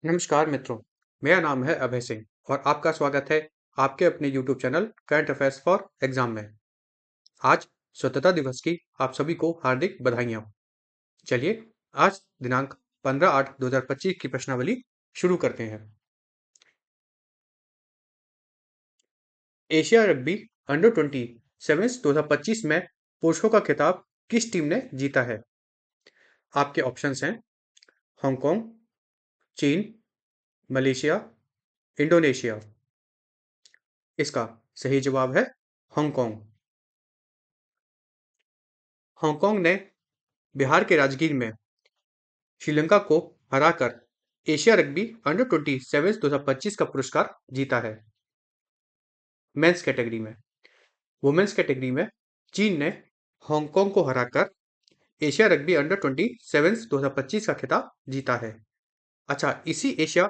नमस्कार मित्रों, मेरा नाम है अभय सिंह और आपका स्वागत है आपके अपने YouTube channel current affairs for exam में। आज स्वतंत्रता दिवस की आप सभी को हार्दिक बधाइयाँ। चलिए आज दिनांक 15/8/2025 की प्रश्नावली शुरू करते हैं। एशिया रग्बी अंडर 20 सेवेंस 2025 में पुरुषों का खिताब किस टीम ने जीता है? आपके ऑप्शंस हैं हांगकांग, चीन, मलेशिया, इंडोनेशिया। इसका सही जवाब है हांगकांग। हांगकांग ने बिहार के राजगीर में श्रीलंका को हराकर एशिया रग्बी अंडर 20 सेवेंस 2025 का पुरस्कार जीता है। मेंस कैटेगरी में वुमेन्स कैटेगरी में चीन ने हांगकांग को हराकर एशिया रग्बी अंडर 20 सेवेंस 2025 का खिताब जीता है। अच्छा, इसी एशिया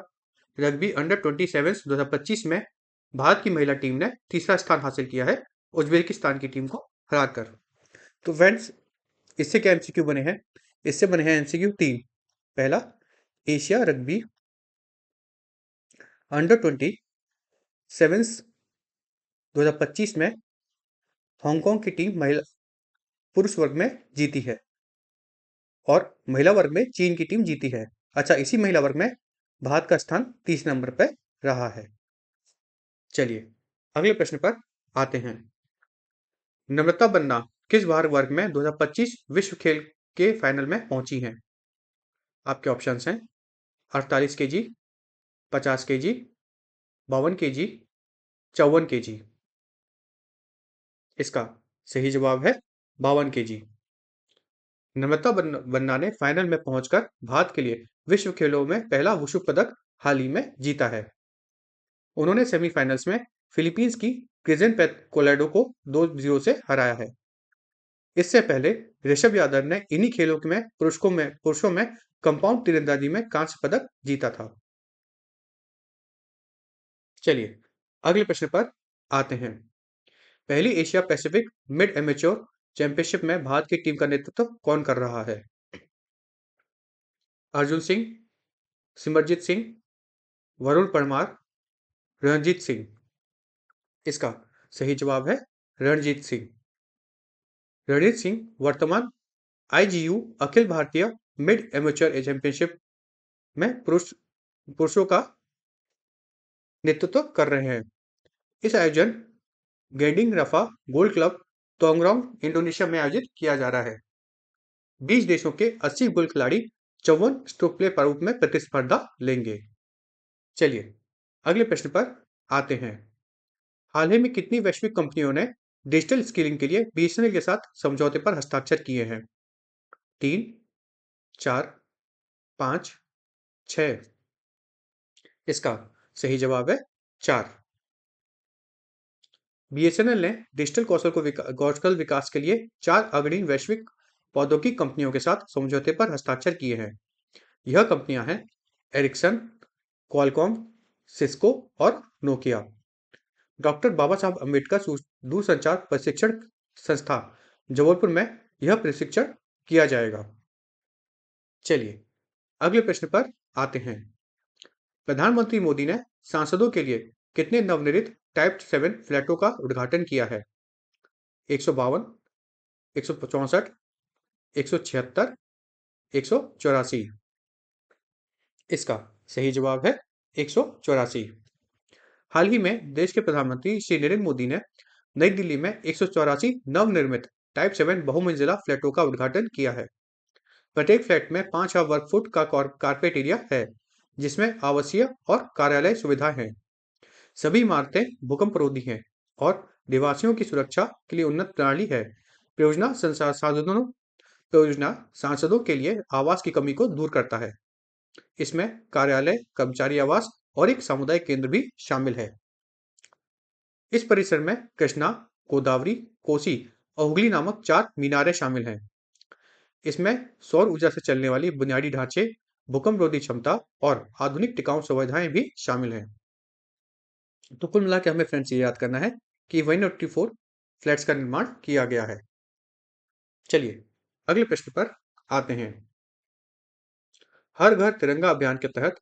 रग्बी अंडर 20 सेवेंस 2025 में भारत की महिला टीम ने तीसरा स्थान हासिल किया है उज्बेकिस्तान की टीम को हराकर। तो फ्रेंड्स, इससे क्या एमसीक्यू बने हैं? इससे बने हैं एमसीक्यू 3। पहला, एशिया रग्बी अंडर 20 सेवेंस 2025 में हांगकांग की टीम महिला पुरुष वर्ग में जीती है और महिला वर्ग में चीन की टीम जीती है। अच्छा, इसी महिला वर्ग में भारत का स्थान 30 नंबर पर रहा है। चलिए अगले प्रश्न पर आते हैं। नम्रता बन्ना किस भार वर्ग में 2025 विश्व खेल के फाइनल में पहुंची हैं? आपके ऑप्शंस हैं 48 केजी, 50 केजी, 52 केजी, 54 केजी। इसका सही जवाब है 52 केजी। नम्रता बन्ना ने फाइनल में पहुंचकर भारत के लिए विश्व खेलों में पहला वुशु पदक हाल ही में जीता है। उन्होंने सेमीफाइनल्स में फिलीपींस की क्रिजेन कोलेडो को 2-0 से हराया है। इससे पहले ऋषभ यादव ने इन्हीं खेलों में पुरुषों में कंपाउंड तीरंदाजी में कांस्य पदक जीता था। चलिए अगले प्रश्न पर आते हैं। पहली Asia Pacific mid amateur championship में भारत की टीम का नेतृत्व कौन कर रहा है? अर्जुन सिंह, सिमरजीत सिंह, वरुण परमार, रणजीत सिंह। इसका सही जवाब है रणजीत सिंह। रणजीत सिंह वर्तमान IGU Akhil Bharatiya mid amateur championship में पुरुषों का नेतृत्व कर रहे हैं। इस आयोजन गेंडिंग रफा गोल्ड क्लब तोंगरांग इंडोनेशिया में आयोजित किया जा रहा है। 20 देशों के 80 गोल्ड खिलाड़ी 54 स्ट्रोक प्ले प्रारूप में प्रतिस्पर्धा लेंगे। चलिए अगले प्रश्न पर आते हैं। हाल ही में कितनी वैश्विक कंपनियों ने डिजिटल स्किलिंग के लिए बीएसएनएल के साथ समझौते पर हस्ताक्षर किए हैं? 3, 4, 5, 6। इसका सही जवाब है 4। बीएसएनएल ने डिजिटल कौशल विकास के लिए 4 अग्रणी वैश्विक प्रौद्योगिकी कंपनियों के साथ समझौते पर हस्ताक्षर किए हैं। यह कंपनियां हैं एरिक्सन, क्वालकॉम, सिस्को और नोकिया। डॉक्टर बाबा साहब अम्बेडकर दूरसंचार प्रशिक्षण संस्था जबलपुर में यह प्रशिक्षण किया जाएगा। चलिए अगले प्रश्न पर आते हैं। प्रधानमंत्री मोदी ने सांसदों के लिए कितने नवनिर्मित टाइप 7 फ्लैटों का उद्घाटन किया है? 152, 164, 176, 184। इसका सही जवाब है 184। हाल ही में देश के प्रधानमंत्री श्री नरेंद्र मोदी ने नई दिल्ली में 184 नवनिर्मित टाइप 7 बहुमंजिला फ्लैटों का उद्घाटन किया है। प्रत्येक फ्लैट में 5,000 वर्ग फुट का कारपेट एरिया है, जिसमें आवासीय और कार्यालय सुविधाएं हैं। सभी इमारतें भूकंपरोधी हैं और निवासियों की सुरक्षा के लिए उन्नत प्रणाली है। परियोजना सांसदों के लिए आवास की कमी को दूर करता है। इसमें कार्यालय, कर्मचारी आवास और एक सामुदायिक केंद्र भी शामिल है। इस परिसर में कृष्णा, गोदावरी, कोसी और हुगली नामक 4 मीनारें शामिल हैं। इसमें सौर ऊर्जा से चलने वाली बुनियादी ढांचे, भूकंपरोधी क्षमता और आधुनिक टिकाऊ सुविधाएं भी शामिल हैं। तो कुल मिला के हमें फ्रेंड्स ये याद करना है कि 184 फ्लैट्स का निर्माण किया गया है। चलिए अगले प्रश्न पर आते हैं। हर घर तिरंगा अभियान के तहत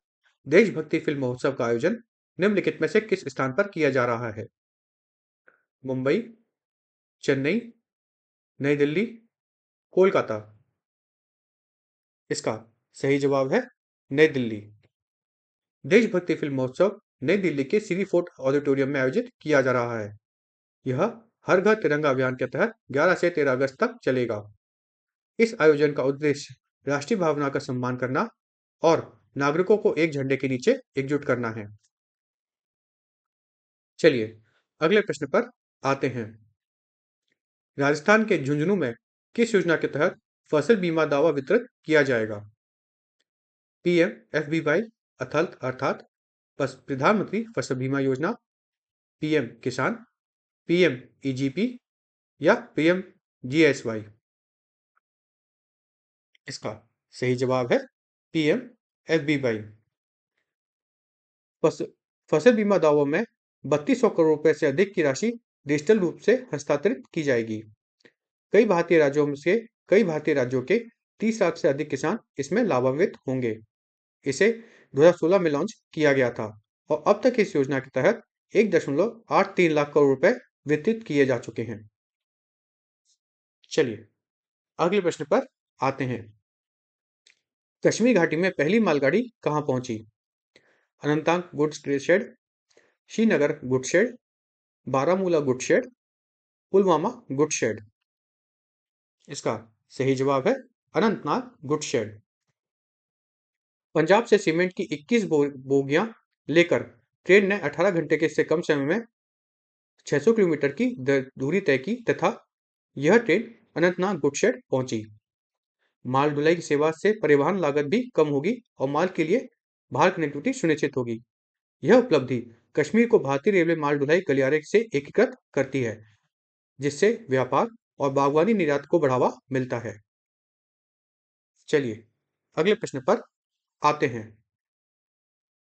देशभक्ति फिल्म महोत्सव का आयोजन निम्नलिखित में से किस स्थान पर किया जा रहा है? मुंबई, चेन्नई, नई दिल्ली, कोलकाता। इसका सही जवाब है नई दिल्ली। देशभक्ति फिल्म महोत्सव नई दिल्ली के सिटी फोर्ट ऑडिटोरियम में आयोजित किया जा रहा है। यह हर घर तिरंगा अभियान के तहत 11 से 13 अगस्त तक चलेगा। इस आयोजन का उद्देश्य राष्ट्रीय भावना का सम्मान करना और नागरिकों को एक झंडे के नीचे एकजुट करना है। चलिए अगले प्रश्न पर आते हैं। राजस्थान के झुंझुनू में किस योजना के तहत फसल बीमा दावा वितरित किया जाएगा? पीएम-एफबीवाई अर्थात प्रधानमंत्री फसल बीमा योजना, पीएम किसान, पीएम-ईजीपी या पीएम-जीएसवाई। इसका सही जवाब है पीएम-एफबीवाई। फसल बीमा दावों में 3200 करोड़ रुपए से अधिक की राशि डिजिटल रूप से हस्तांतरित की जाएगी। कई भारतीय राज्यों के 30 लाख से अधिक किसान इसमें लाभान्वित होंगे। इसे 2016 में लॉन्च किया गया था और अब तक इस योजना के तहत 1.83 लाख करोड़ रुपए वितरित किए जा चुके हैं। चलिए अगले प्रश्न पर आते हैं। कश्मीर घाटी में पहली मालगाड़ी कहां पहुंची? Anantnag goods shed, Srinagar goods shed, Baramulla goods shed, Pulwama goods shed. इसका सही जवाब है अनंतनाग गुड्स शेड। पंजाब से सीमेंट की 21 बोगियां लेकर ट्रेन ने 18 घंटे से कम समय में 600 किलोमीटर की दूरी तय की तथा यह ट्रेन अनंतनाग गुड्स शेड पहुंची। माल ढुलाई की सेवा से परिवहन लागत भी कम होगी और माल के लिए बाहर कनेक्टिविटी सुनिश्चित होगी। यह उपलब्धि कश्मीर को भारतीय रेलवे माल ढुलाई गलियारे से एकीकृत करती है, जिससे व्यापार और बागवानी निर्यात को बढ़ावा मिलता है। चलिए अगले प्रश्न पर आते हैं।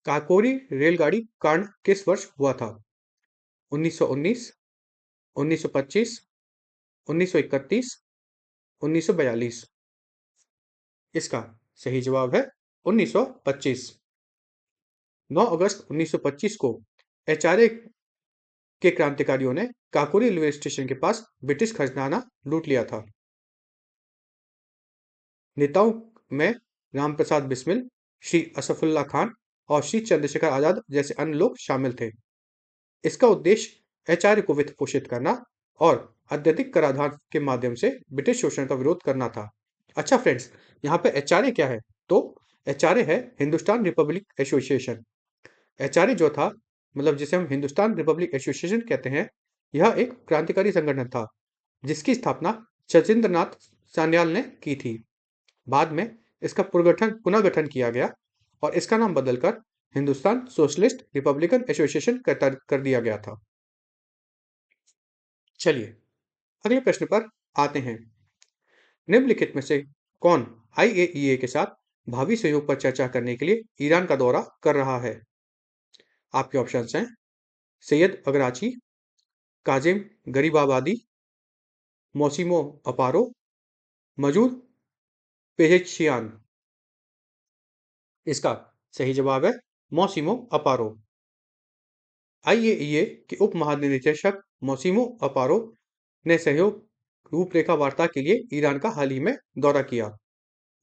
काकोरी रेलगाड़ी कांड किस वर्ष हुआ था? 1919, 1925, 1931, 1942। इसका सही जवाब है 1925। 9 अगस्त 1925 को एचआरए के क्रांतिकारियों ने काकोरी रेलवे स्टेशन के पास ब्रिटिश खजाना लूट लिया था। नेताओं में रामप्रसाद बिस्मिल, श्री असफुल्ला खान और श्री चंद्रशेखर आजाद जैसे अन्य लोग शामिल थे। इसका उद्देश्य एचआरए को वित्त पोषित करना और अत्यधिक कराधान के माध्यम से ब्रिटिश शोषण का विरोध करना था। अच्छा फ्रेंड्स, यहाँ पे एचआरए क्या है? तो एचआरए है हिंदुस्तान रिपब्लिक एसोसिएशन। एचआरए जो था, मतलब जिसे हम हिंदुस्तान रिपब्लिक एसोसिएशन कहते हैं, यह एक क्रांतिकारी संगठन था जिसकी स्थापना सचिंद्रनाथ सान्याल ने की थी। बाद में इसका पुनर्गठन किया गया और इसका नाम बदलकर हिंदुस्तान सोशलिस्ट रिपब्लिकन एसोसिएशन कर दिया गया था। चलिए अगले प्रश्न पर आते हैं। निम्नलिखित में से कौन आईएईए के साथ भावी सहयोग पर चर्चा करने के लिए ईरान का दौरा कर रहा है? आपके ऑप्शंस हैं सैयद अगराची, काजिम गरीबाबादी, मोसिमो अपारो, मजूद पेजेशियान। इसका सही जवाब है मोसिमो अपारो। आईएईए के उप महानिदेशक मोसिमो अपारो ने सहयोग रूपरेखा वार्ता के लिए ईरान का हाल ही में दौरा किया।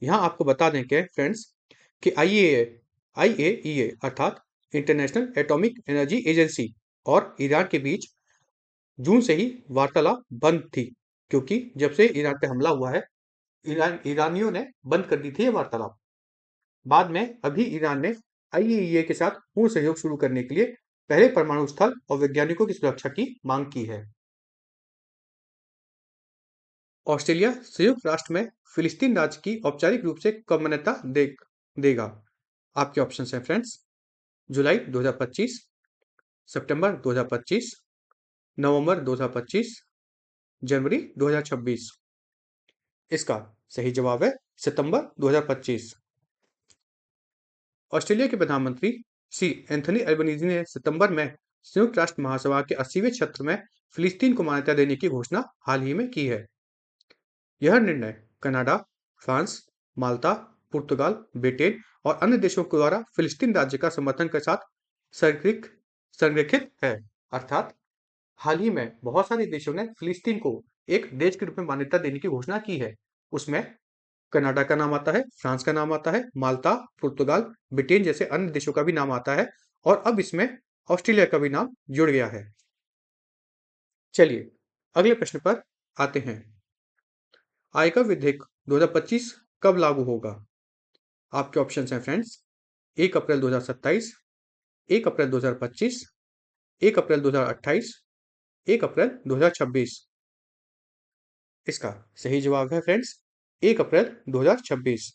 यहाँ आपको बता दें कि फ्रेंड्स कि आईएईए अर्थात इंटरनेशनल एटॉमिक एनर्जी एजेंसी और ईरान के बीच जून से ही वार्तालाप बंद थी, क्योंकि जब से ईरान पे हमला हुआ है ईरानियों ने बंद कर दी थी ये वार्तालाप। बाद में अभी ईरान ने आईएईए के साथ पूर्ण सहयोग शुरू करने के लिए पहले परमाणु स्थल और वैज्ञानिकों की सुरक्षा की मांग की है। ऑस्ट्रेलिया संयुक्त राष्ट्र में फिलिस्तीन राज्य की औपचारिक रूप से कब मान्यता देगा? आपके ऑप्शन हैं फ्रेंड्स जुलाई 2025, सितंबर 2025, नवंबर 2025, जनवरी 2026। इसका सही जवाब है सितंबर 2025। ऑस्ट्रेलिया के प्रधानमंत्री श्री एंथनी अल्बनीज़ी ने सितंबर में संयुक्त राष्ट्र महासभा के 80वें सत्र में फिलिस्तीन को मान्यता देने की घोषणा हाल ही में की है। यह निर्णय कनाडा, फ्रांस, माल्टा, पुर्तगाल, ब्रिटेन और अन्य देशों के द्वारा फिलिस्तीन राज्य का समर्थन के साथ संरेखित है। अर्थात हाल ही में बहुत सारे देशों ने फिलिस्तीन को एक देश के रूप में मान्यता देने की घोषणा की है। उसमें कनाडा का नाम आता है, फ्रांस का नाम आता है, माल्टा, पुर्तगाल, ब्रिटेन जैसे अन्य देशों का भी नाम आता है और अब इसमें ऑस्ट्रेलिया का भी नाम जुड़ गया है। चलिए अगले प्रश्न पर आते हैं। आयकर विधेयक 2025 कब लागू होगा? आपके ऑप्शंस हैं फ्रेंड्स, 1 अप्रैल 2027, 1 अप्रैल 2025, 1 अप्रैल 2028, 1 अप्रैल 2026। इसका सही जवाब है फ्रेंड्स 1 अप्रैल 2026।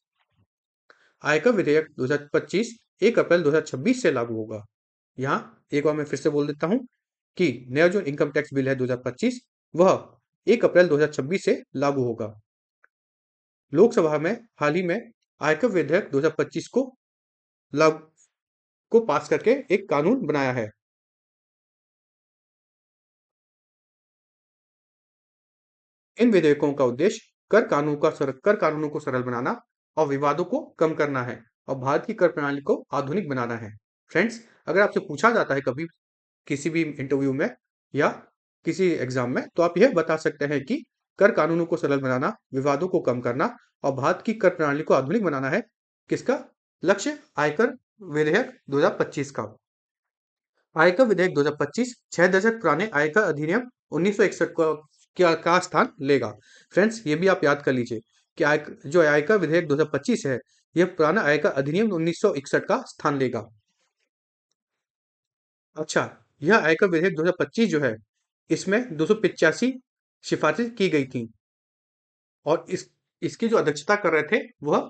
आयकर विधेयक 2025 1 अप्रैल 2026 से लागू होगा। यहाँ एक बार मैं फिर से बोल देता हूँ कि नया जो इनकम टैक्स बिल है 2025 वह 1 अप्रैल 2026 से लागू होगा। लोकसभा में हाल ही में आयकर विधेयक 2025 को पास करके एक कानून बनाया है। इन विधेयकों का उद्देश्य कर कानूनों को सरल बनाना और विवादों को कम करना है और भारत की कर प्रणाली को आधुनिक बनाना है। फ्रेंड्स, अगर आपसे पूछा जाता है कभी किसी भी इंटरव्यू में या किसी एग्जाम में, तो आप यह बता सकते हैं कि कर कानूनों को सरल बनाना, विवादों को कम करना और भारत की कर प्रणाली को आधुनिक बनाना है किसका लक्ष्य? आयकर विधेयक 2025 का। आयकर विधेयक 2025 6 दशक पुराने आयकर अधिनियम 1961 का स्थान लेगा। फ्रेंड्स, ये भी आप याद कर लीजिए कि जो आयकर विधेयक 2025 है, यह पुराना आयकर अधिनियम 1961 का स्थान लेगा। अच्छा, यह आयकर विधेयक 2025 जो है, इसमें 285 सिफारिशें की गई थी और इसकी जो अध्यक्षता कर रहे थे वह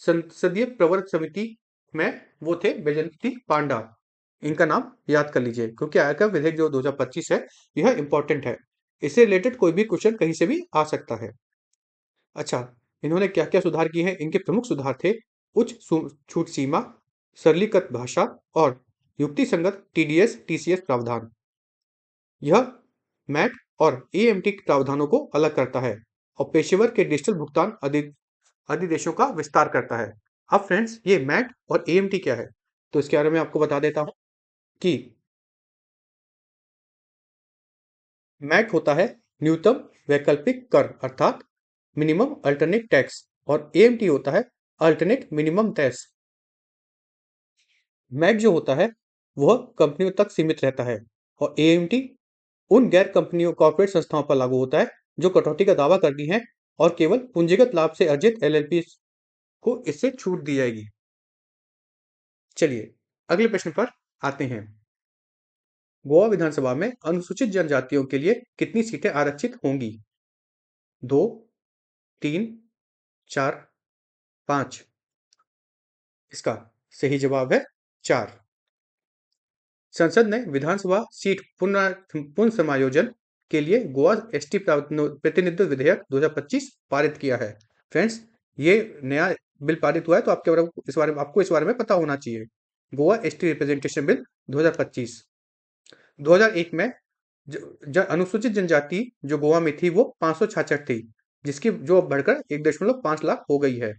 संसदीय प्रवर समिति में वो थे बैजयंती पांडा। इनका नाम याद कर लीजिए क्योंकि आयकर विधेयक जो 2025 है यह इंपॉर्टेंट है। इससे रिलेटेड कोई भी क्वेश्चन कहीं से भी आ सकता है। अच्छा, इन्होंने क्या क्या सुधार किए हैं? इनके प्रमुख सुधार थे उच्च छूट सीमा, सरलीकृत भाषा और युक्ति संगत टीडीएस टीसीएस प्रावधान। यह मैट और एएमटी प्रावधानों को अलग करता है और पेशेवर के डिजिटल भुगतान अधिदेशों का विस्तार करता है। अब फ्रेंड्स, ये मैट और एएमटी क्या है तो इसके बारे में आपको बता देता हूं कि मैट होता है न्यूनतम वैकल्पिक कर अर्थात मिनिमम अल्टरनेट टैक्स और एएमटी होता है अल्टरनेट मिनिमम टैक्स। मैट जो होता है वह कंपनियों तक सीमित रहता है और एएमटी उन गैर कंपनियों कॉर्पोरेट संस्थाओं पर लागू होता है जो कटौती का दावा करती हैं और केवल पूंजीगत लाभ से अर्जित एलएलपी को इससे छूट दी जाएगी। चलिए अगले प्रश्न पर आते हैं। गोवा विधानसभा में अनुसूचित जनजातियों के लिए कितनी सीटें आरक्षित होंगी? 2, 3, 4, 5। इसका सही जवाब है 4। संसद ने विधानसभा सीट पुनर्समायोजन के लिए गोवा एसटी प्रतिनिधित्व विधेयक 2025 पारित किया है। फ्रेंड्स, ये नया बिल पारित हुआ है तो आपको इस बारे में पता होना चाहिए। गोवा एसटी रिप्रेजेंटेशन बिल 2025 2001 में अनुसूचित जनजाति जो गोवा में थी वो 566 थी, जिसकी जो अब बढ़कर 1.5 लाख हो गई है।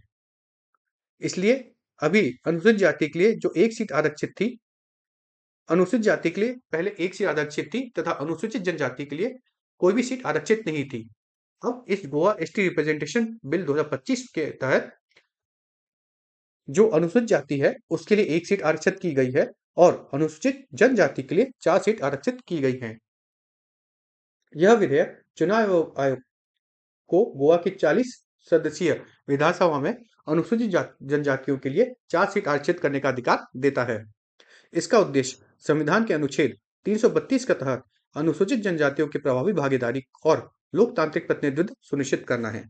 इसलिए अभी अनुसूचित जाति के लिए जो एक सीट आरक्षित थी, अनुसूचित जाति के लिए पहले एक सीट आरक्षित थी तथा अनुसूचित जनजाति के लिए कोई भी सीट आरक्षित नहीं थी। अब इस गोवा एसटी रिप्रेजेंटेशन बिल 2025 के तहत जो अनुसूचित जाति है उसके लिए एक सीट आरक्षित की गई है और अनुसूचित जनजाति के लिए 4 सीट आरक्षित की गई हैं। यह विधेयक चुनाव आयोग को गोवा की 40 सदस्यीय विधानसभा में अनुसूचित जनजातियों के लिए 4 सीट आरक्षित करने का अधिकार देता है। इसका उद्देश्य संविधान के अनुच्छेद 332 के तहत अनुसूचित जनजातियों की प्रभावी भागीदारी और लोकतांत्रिक प्रतिनिधित्व सुनिश्चित करना है।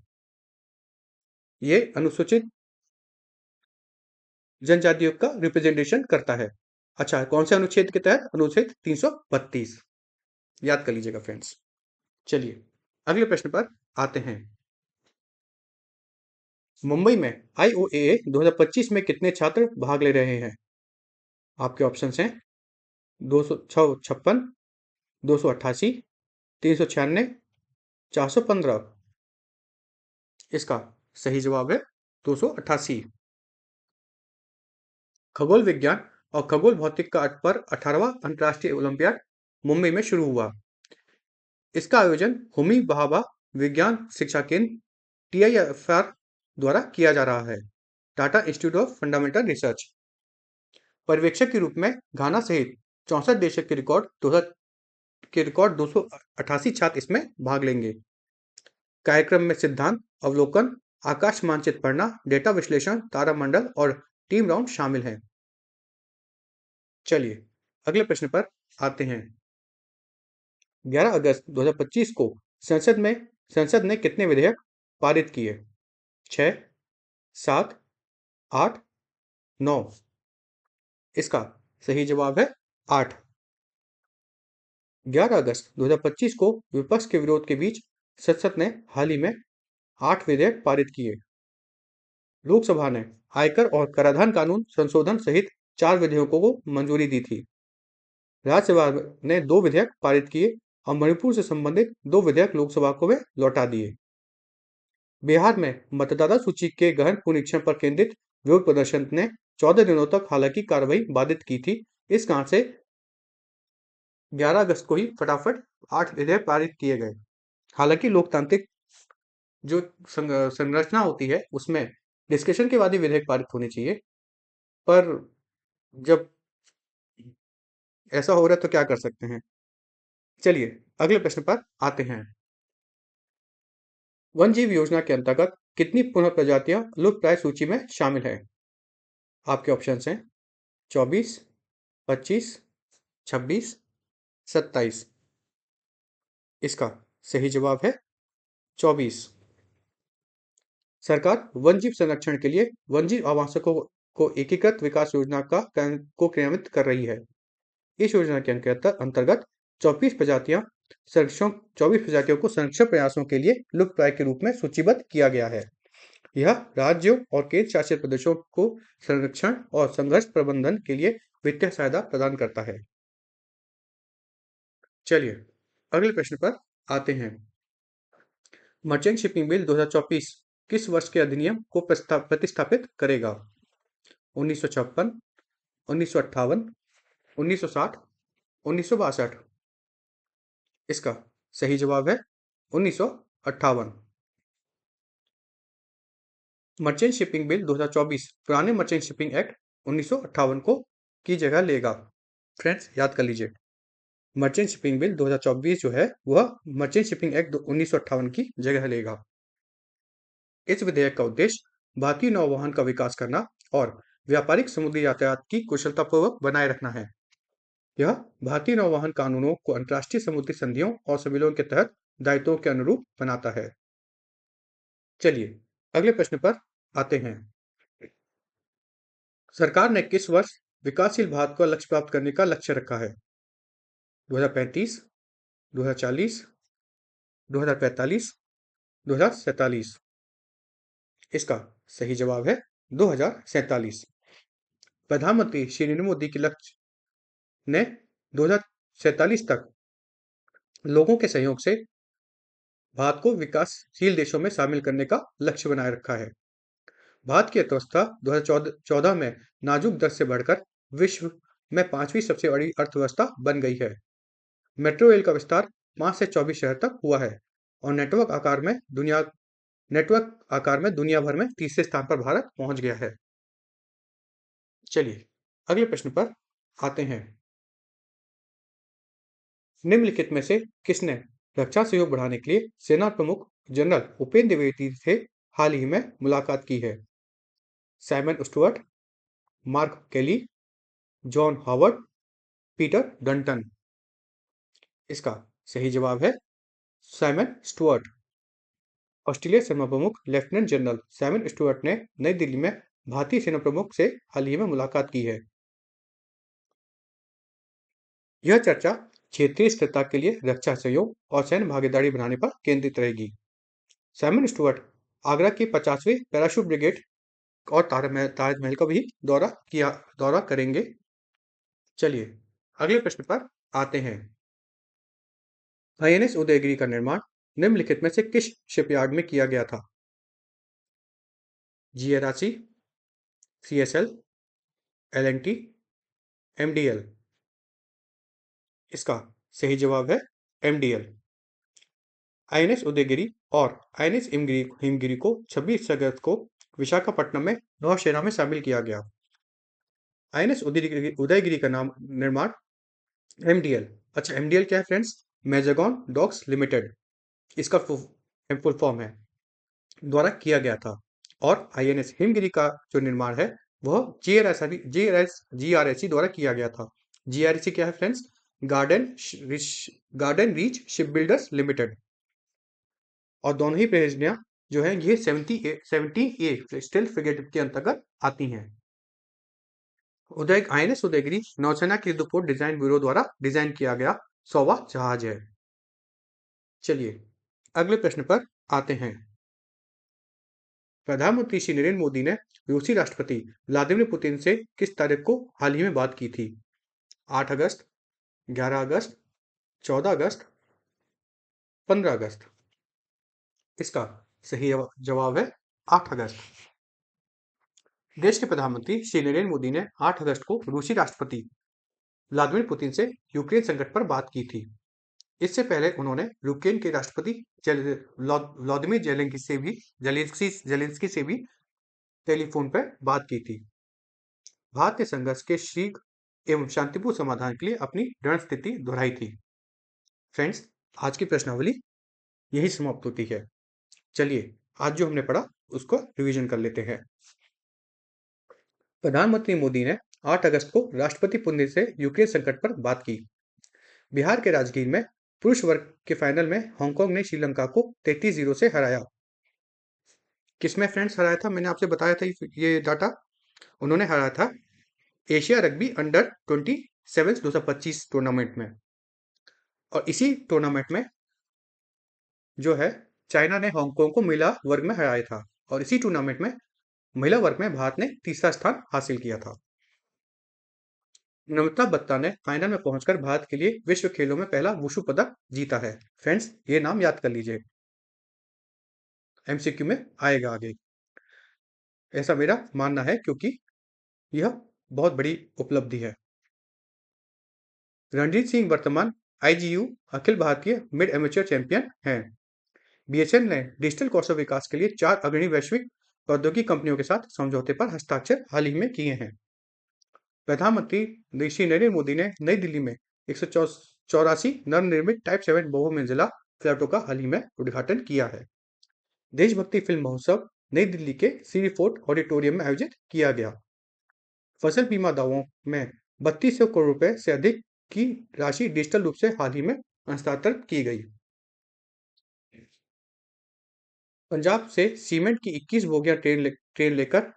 ये अनुसूचित जनजातियों का रिप्रेजेंटेशन करता है। अच्छा, कौन से अनुच्छेद के तहत? अनुच्छेद 332 याद कर लीजिएगा फ्रेंड्स। चलिए अगले प्रश्न पर आते हैं। मुंबई में IOAA 2025 में कितने छात्र भाग ले रहे हैं? आपके ऑप्शंस हैं 256, 288, 396, 415। इसका सही जवाब है 288। खगोल विज्ञान और खगोल भौतिक का पर 18वां अंतर्राष्ट्रीय ओलंपियाड मुंबई में शुरू हुआ। इसका आयोजन होमी भाभा विज्ञान शिक्षा केंद्र TIFR द्वारा किया जा रहा है। Tata institute of fundamental research. पर्यवेक्षक के रूप में घाना सहित 64 देशों के रिकॉर्ड 288 छात्र इसमें भाग लेंगे। कार्यक्रम में सिद्धांत अवलोकन, आकाश मानचित्र पढ़ना, डेटा विश्लेषण, तारामंडल और टीम राउंड शामिल हैं। चलिए अगले प्रश्न पर आते हैं। 11 अगस्त 2025 को संसद ने कितने विधेयक पारित किए? 6, 7, 8, 9। इसका सही जवाब है 8। 11 अगस्त 2025 को विपक्ष के विरोध के बीच संसद ने हाल ही में 8 विधेयक पारित किए। लोकसभा ने आयकर और कराधान कानून संशोधन सहित 4 विधेयकों को मंजूरी दी थी। राज्यसभा ने 2 विधेयक पारित किए और मणिपुर से संबंधित 2 विधेयक लोकसभा को वे लौटा दिए। बिहार में मतदाता सूची के गहन पुनरीक्षण पर केंद्रित विरोध प्रदर्शन ने 14 दिनों तक हालांकि कार्रवाई बाधित की थी। इस कारण से 11 अगस्त को ही फटाफट 8 विधेयक पारित किए गए। हालांकि लोकतांत्रिक जो संरचना होती है उसमें डिस्कशन के बाद ही विधेयक पारित होने चाहिए, पर जब ऐसा हो रहा है तो क्या कर सकते हैं। चलिए अगले प्रश्न पर आते हैं। वन जीव योजना के अंतर्गत कितनी पुनः प्रजातियां लुप्तप्राय सूची में शामिल है? आपके ऑप्शंस हैं 24, 25, 26, 27। इसका सही जवाब है 24। सरकार वन जीव संरक्षण के लिए वन जीव आवासों को एकीकृत विकास योजना को क्रियान्वित कर रही है। इस योजना के अंतर्गत 24 प्रजातियों को संरक्षण प्रयासों के लिए लुप्तप्राय के रूप में सूचीबद्ध किया गया है। यह राज्यों और केंद्र शासित प्रदेशों को संरक्षण और संघर्ष प्रबंधन के लिए वित्तीय सहायता प्रदान करता है। चलिए अगले प्रश्न पर आते हैं। मर्चेंट शिपिंग बिल 2024 किस वर्ष के अधिनियम को प्रतिस्थापित करेगा? 1956, 1958, 1960, 1962। इसका सही जवाब है 1958। मर्चेंट शिपिंग बिल 2024 पुराने मर्चेंट शिपिंग एक्ट 1958 को की जगह लेगा। फ्रेंड्स याद कर लीजिए, मर्चेंट शिपिंग बिल 2024 जो है वह मर्चेंट शिपिंग एक्ट 1958 की जगह लेगा। इस विधेयक का उद्देश्य भारतीय नौवहन का विकास करना और व्यापारिक समुद्री यातायात की कुशलतापूर्वक बनाए रखना है। यह भारतीय नौवहन कानूनों को अंतर्राष्ट्रीय समुद्री संधियों और सम्मेलनों के तहत दायित्वों के अनुरूप बनाता है। चलिए अगले प्रश्न पर आते हैं। सरकार ने किस वर्ष विकासशील भारत का लक्ष्य प्राप्त करने का लक्ष्य रखा है? 2035, 2040, 2045, 2047। इसका सही जवाब है 2047। प्रधानमंत्री श्री नरेंद्र मोदी के लक्ष्य ने 2047 तक लोगों के सहयोग से भारत को विकासशील देशों में शामिल करने का लक्ष्य बनाए रखा है। भारत की अर्थव्यवस्था 2014 में नाजुक दर से बढ़कर विश्व में 5वीं सबसे बड़ी अर्थव्यवस्था बन गई है। मेट्रो रेल का विस्तार 5 से 24 शहर तक हुआ है और नेटवर्क आकार में दुनिया भर में तीसरे स्थान पर भारत पहुंच गया है। चलिए अगले प्रश्न पर आते हैं। निम्नलिखित में से किसने रक्षा सहयोग बढ़ाने के लिए सेना प्रमुख जनरल उपेंद्र द्विवेदी से हाल ही में मुलाकात की है? साइमन स्टुअर्ट, मार्क केली, जॉन हॉवर्ड, पीटर डंटन। इसका सही जवाब है साइमन स्टुअर्ट। ऑस्ट्रेलिया सेना प्रमुख लेफ्टिनेंट जनरल साइमन स्टुअर्ट ने नई दिल्ली में भारतीय सेना प्रमुख से हाल ही में मुलाकात की है। यह चर्चा क्षेत्रीय स्थिरता के लिए रक्षा सहयोग और सैन्य भागीदारी बनाने पर केंद्रित रहेगी। साइमन स्टुअर्ट आगरा की 50वीं पैराशूट ब्रिगेड और ताजमहल का भी दौरा करेंगे। चलिए अगले प्रश्न पर आते हैं। INS उदयगिरी का निर्माण निम्नलिखित में से किस शिपयार्ड में किया गया था? GRRC, CSL, LNT, MDL। इसका सही जवाब है MDL। INS उदयगिरी और INS हिमगिरी को 26 अगस्त को विशाखापट्टनम में नौसेना में शामिल किया गया। INS उदयगिरी का नाम निर्माण MDL। अच्छा, MDL क्या है फ्रेंड्स? मैजागॉन डॉक्स लिमिटेड, इसका फुल फॉर्म है, द्वारा किया गया था। और INS हिमगिरी का जो निर्माण है वह GRSC द्वारा किया गया था। GRSC क्या है friends? Garden reach ship builders limited. और दोनों ही परियोजनाएं जो है ये 70A स्टेल्थ फ्रिगेट के अंतर्गत आती हैं। INS उदयगिरी नौसेना के युद्धपोत डिजाइन ब्यूरो द्वारा डिजाइन किया गया 100वां जहाज है। चलिए अगले प्रश्न पर आते हैं। प्रधानमंत्री श्री नरेंद्र मोदी ने रूसी राष्ट्रपति व्लादिमीर पुतिन से किस तारीख को हाल ही में बात की थी? 8 अगस्त, 11 अगस्त, 14 अगस्त, 15 अगस्त। इसका सही जवाब है 8 अगस्त। देश के प्रधानमंत्री श्री नरेंद्र मोदी ने 8 अगस्त को रूसी राष्ट्रपति व्लादिमीर पुतिन से यूक्रेन संकट पर बात की थी। इससे पहले उन्होंने यूक्रेन के राष्ट्रपति व्लादिमीर जेलेंस्की से भी टेलीफोन पर बात की थी। भारत ने संघर्ष के शीघ्र एवं शांतिपूर्ण समाधान के लिए अपनी दृढ़ स्थिति दोहराई थी। फ्रेंड्स, आज की प्रश्नावली यही समाप्त होती है। चलिए आज जो हमने पढ़ा उसको रिवीजन कर लेते हैं। प्रधानमंत्री मोदी ने 8 अगस्त को राष्ट्रपति पुतिन से यूक्रेन संकट पर बात की। बिहार के राजगीर में पुरुष वर्ग के फाइनल में हांगकांग ने श्रीलंका को 33-0 से हराया। किसमें फ्रेंड्स हराया था? मैंने आपसे बताया था ये डाटा। उन्होंने हराया था एशिया रग्बी अंडर 27 2025 टूर्नामेंट में। और इसी टूर्नामेंट में जो है चाइना ने हांगकांग को महिला वर्ग में हराया था। और इसी टूर्नामेंट में महिला वर्ग में भारत ने तीसरा स्थान हासिल किया था। नम्रता बत्ता ने फाइनल में पहुंचकर भारत के लिए विश्व खेलों में पहला वुशु पदक जीता है। फ्रेंड्स, ये नाम याद कर लीजिए, MCQ में आएगा आगे, ऐसा मेरा मानना है, क्योंकि यह बहुत बड़ी उपलब्धि है। रणजीत सिंह वर्तमान IGU Akhil Bharatiya mid amateur champion हैं। BHL ने डिजिटल कौशल विकास के लिए 4 अग्रणी वैश्विक प्रौद्योगिकी कंपनियों के साथ समझौते पर हस्ताक्षर हाल ही में किए हैं। प्रधानमंत्री श्री नरेंद्र मोदी ने नई दिल्ली में 184 नवनिर्मित टाइप 7 बहुमंजिला फ्लैटों का हाल ही में उद्घाटन किया है। देशभक्ति फिल्म महोत्सव नई दिल्ली के सीरी फोर्ट ऑडिटोरियम में आयोजित किया गया। फसल बीमा दावों में 3200 करोड़ रुपए से अधिक की राशि डिजिटल रूप से हाल ही में हस्तांतरित की गई। पंजाब से सीमेंट की 21 बोगियां ट्रेन लेकर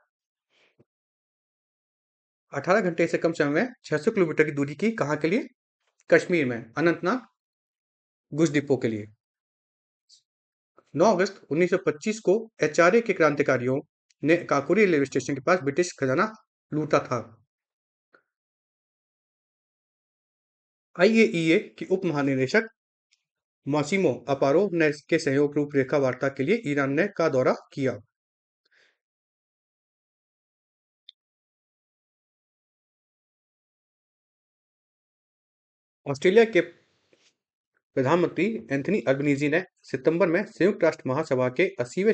18 घंटे से कम समय में 600 किलोमीटर की दूरी की, कहां के लिए? कश्मीर में अनंतनाग गुज डिपो के लिए। 9 अगस्त 1925 को HRA के क्रांतिकारियों ने काकोरी रेलवे स्टेशन के पास ब्रिटिश खजाना लूटा था। IAEA की उप महानिदेशक मासिमो अपारो ने के सहयोग रूपरेखा वार्ता के लिए ईरान ने का दौरा किया। ऑस्ट्रेलिया के प्रधानमंत्री एंथनी अल्बनीजी ने सितंबर में संयुक्त राष्ट्र महासभा के 80वें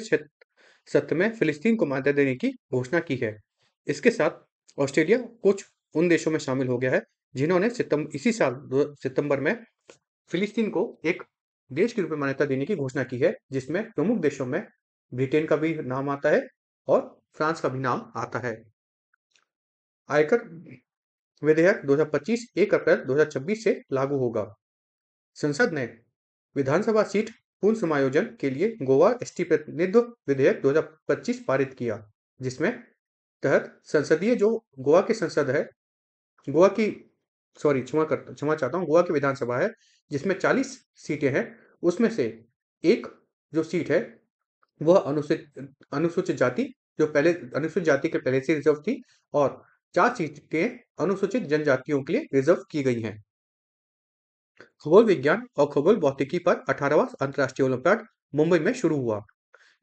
सत्र में फिलिस्तीन को मान्यता देने की घोषणा की है। इसके साथ ऑस्ट्रेलिया कुछ उन देशों में शामिल हो गया है जिन्होंने इसी साल सितंबर में फिलिस्तीन को एक देश के रूप में मान्यता देने की घोषणा की है, जिसमें प्रमुख देशों में ब्रिटेन का भी नाम आता है और फ्रांस का भी नाम आता है। आयकर विधेयक 2025 1 अप्रैल 2026 से लागू होगा। संसद ने विधानसभा सीट पुनः समायोजन के लिए गोवा एसटी प्रतिनिधित्व विधेयक 2025 पारित किया, जिसमें तहत संसदीय जो गोवा की संसद है, गोवा की क्षमा चाहता हूँ, गोवा की विधानसभा है जिसमें 40 सीटें हैं, उसमें से एक जो सीट है वह अनुसूचित जाति के पहले से रिजर्व थी और 4 सीटें अनुसूचित जनजातियों के लिए रिजर्व की गई हैं। खगोल विज्ञान और खगोल भौतिकी पर 18वां अंतर्राष्ट्रीय ओलंपियाड मुंबई में शुरू हुआ।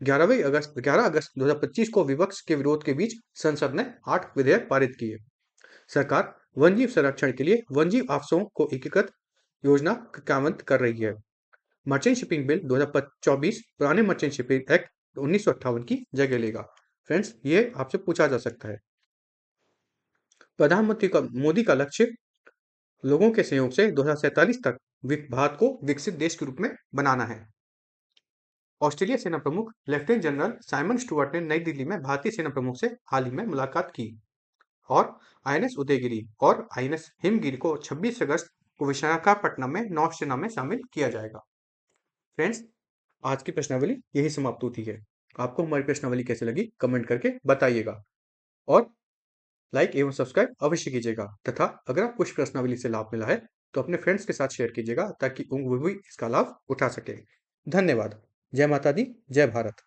11 अगस्त 2025 को विपक्ष के विरोध के बीच संसद ने 8 विधेयक पारित किए। सरकार वन्यजीव संरक्षण के लिए वन्यजीव आवासों को एकीकृत योजना क्रियान्वित कर रही है। मर्चेंट शिपिंग बिल 2024 पुराने मर्चेंट शिपिंग एक्ट 1958 की जगह लेगा। फ्रेंड्स, ये आपसे पूछा जा सकता है। प्रधानमंत्री मोदी का लक्ष्य लोगों के सहयोग से 2047 तक भारत को विकसित देश के रूप में बनाना है। ऑस्ट्रेलिया सेना प्रमुख लेफ्टिनेंट जनरल साइमन स्टुअर्ट ने नई दिल्ली में भारतीय सेना प्रमुख से हाल ही में मुलाकात की और आईएनएस उदयगिरी और आईएनएस हिमगिरी को 26 अगस्त को विशाखापट्टनम में नौसेना में शामिल किया जाएगा। फ्रेंड्स, आज की प्रश्नावली यही समाप्त होती है। आपको हमारी प्रश्नावली कैसे लगी कमेंट करके बताइएगा और लाइक एवं सब्सक्राइब अवश्य कीजिएगा तथा अगर आपको इस प्रश्नावली से लाभ मिला है तो अपने फ्रेंड्स के साथ शेयर कीजिएगा ताकि वो भी इसका लाभ उठा सके। धन्यवाद। जय माता दी, जय भारत।